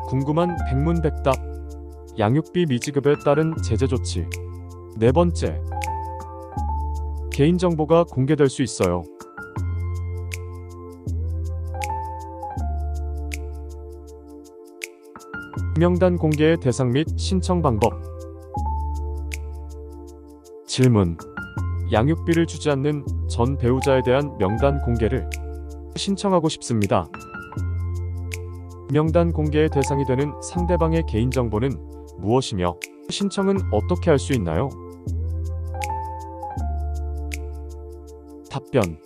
궁금한 백문백답. 양육비 미지급에 따른 제재 조치. 네 번째, 개인정보가 공개될 수 있어요. 명단 공개의 대상 및 신청 방법. 질문. 양육비를 주지 않는 전 배우자에 대한 명단 공개를 신청하고 싶습니다. 명단 공개의 대상이 되는 상대방의 개인정보는 무엇이며 신청은 어떻게 할 수 있나요? 답변.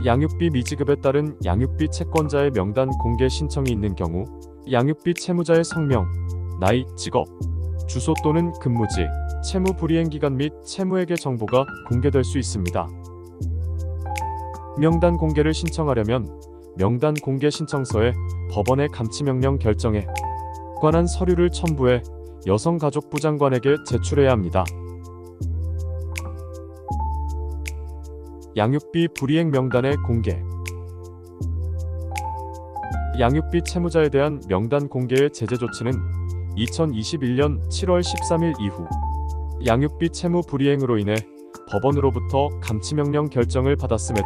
양육비 미지급에 따른 양육비 채권자의 명단 공개 신청이 있는 경우 양육비 채무자의 성명, 나이, 직업, 주소 또는 근무지, 채무 불이행 기간 및 채무액의 정보가 공개될 수 있습니다. 명단 공개를 신청하려면 명단 공개 신청서에 법원의 감치명령 결정에 관한 서류를 첨부해 여성가족부 장관에게 제출해야 합니다. 양육비 불이행 명단의 공개. 양육비 채무자에 대한 명단 공개의 제재 조치는 2021년 7월 13일 이후 양육비 채무 불이행으로 인해 법원으로부터 감치명령 결정을 받았음에도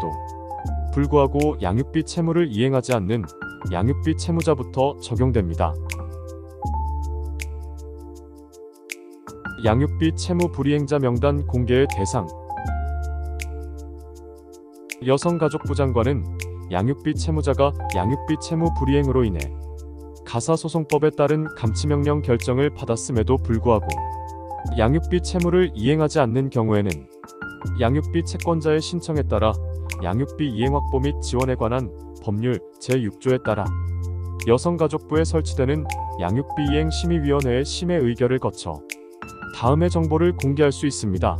불구하고 양육비 채무를 이행하지 않는 양육비 채무자부터 적용됩니다. 양육비 채무 불이행자 명단 공개의 대상. 여성가족부 장관은 양육비 채무자가 양육비 채무 불이행으로 인해 가사소송법에 따른 감치명령 결정을 받았음에도 불구하고 양육비 채무를 이행하지 않는 경우에는 양육비 채권자의 신청에 따라 양육비 이행 확보 및 지원에 관한 법률 제6조에 따라 여성가족부에 설치되는 양육비 이행 심의위원회의 심의 의결을 거쳐 다음의 정보를 공개할 수 있습니다.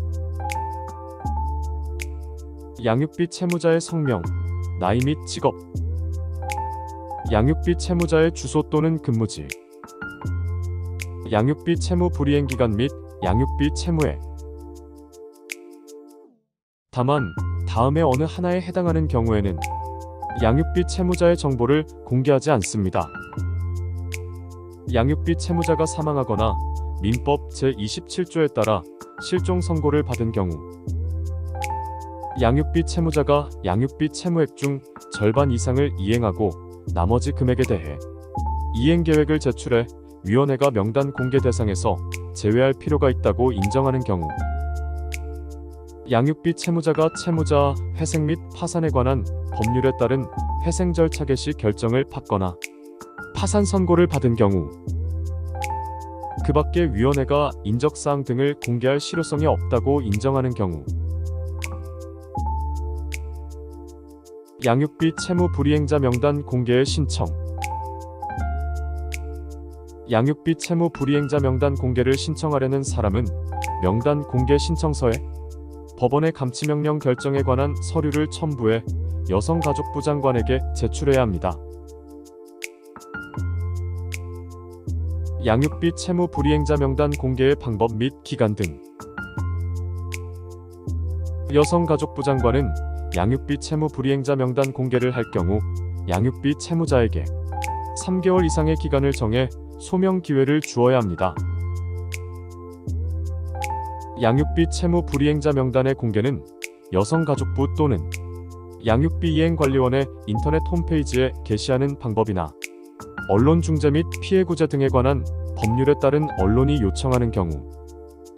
양육비 채무자의 성명, 나이 및 직업, 양육비 채무자의 주소 또는 근무지, 양육비 채무 불이행 기간 및 양육비 채무액. 다만 다음의 어느 하나에 해당하는 경우에는 양육비 채무자의 정보를 공개하지 않습니다. 양육비 채무자가 사망하거나 민법 제27조에 따라 실종 선고를 받은 경우 양육비 채무자가 양육비 채무액 중 절반 이상을 이행하고 나머지 금액에 대해 이행 계획을 제출해 위원회가 명단 공개 대상에서 제외할 필요가 있다고 인정하는 경우 양육비 채무자가 채무자 회생 및 파산에 관한 법률에 따른 회생 절차 개시 결정을 받거나 파산 선고를 받은 경우 그 밖에 위원회가 인적사항 등을 공개할 실효성이 없다고 인정하는 경우 양육비 채무 불이행자 명단 공개의 신청. 양육비 채무 불이행자 명단 공개를 신청하려는 사람은 명단 공개 신청서에 법원의 감치명령 결정에 관한 서류를 첨부해 여성가족부 장관에게 제출해야 합니다. 양육비 채무 불이행자 명단 공개의 방법 및 기간 등. 여성가족부 장관은 양육비 채무 불이행자 명단 공개를 할 경우 양육비 채무자에게 3개월 이상의 기간을 정해 소명 기회를 주어야 합니다. 양육비 채무 불이행자 명단의 공개는 여성가족부 또는 양육비 이행관리원의 인터넷 홈페이지에 게시하는 방법이나 언론중재 및 피해구제 등에 관한 법률에 따른 언론이 요청하는 경우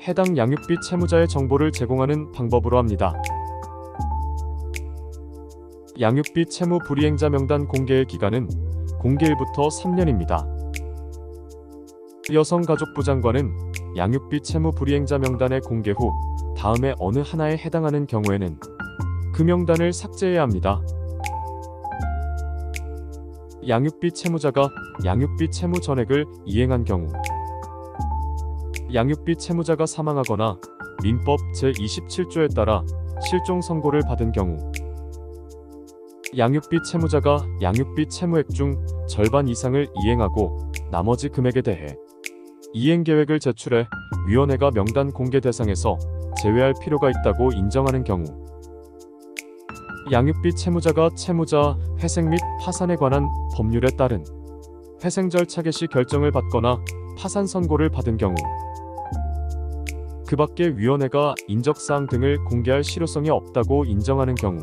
해당 양육비 채무자의 정보를 제공하는 방법으로 합니다. 양육비 채무 불이행자 명단 공개의 기간은 공개일부터 3년입니다. 여성가족부 장관은 양육비 채무 불이행자 명단의 공개 후 다음의 어느 하나에 해당하는 경우에는 그 명단을 삭제해야 합니다. 양육비 채무자가 양육비 채무 전액을 이행한 경우 양육비 채무자가 사망하거나 민법 제27조에 따라 실종 선고를 받은 경우 양육비 채무자가 양육비 채무액 중 절반 이상을 이행하고 나머지 금액에 대해 이행 계획을 제출해 위원회가 명단 공개 대상에서 제외할 필요가 있다고 인정하는 경우 양육비 채무자가 채무자 회생 및 파산에 관한 법률에 따른 회생 절차 개시 결정을 받거나 파산 선고를 받은 경우, 그 밖에 위원회가 인적사항 등을 공개할 실효성이 없다고 인정하는 경우,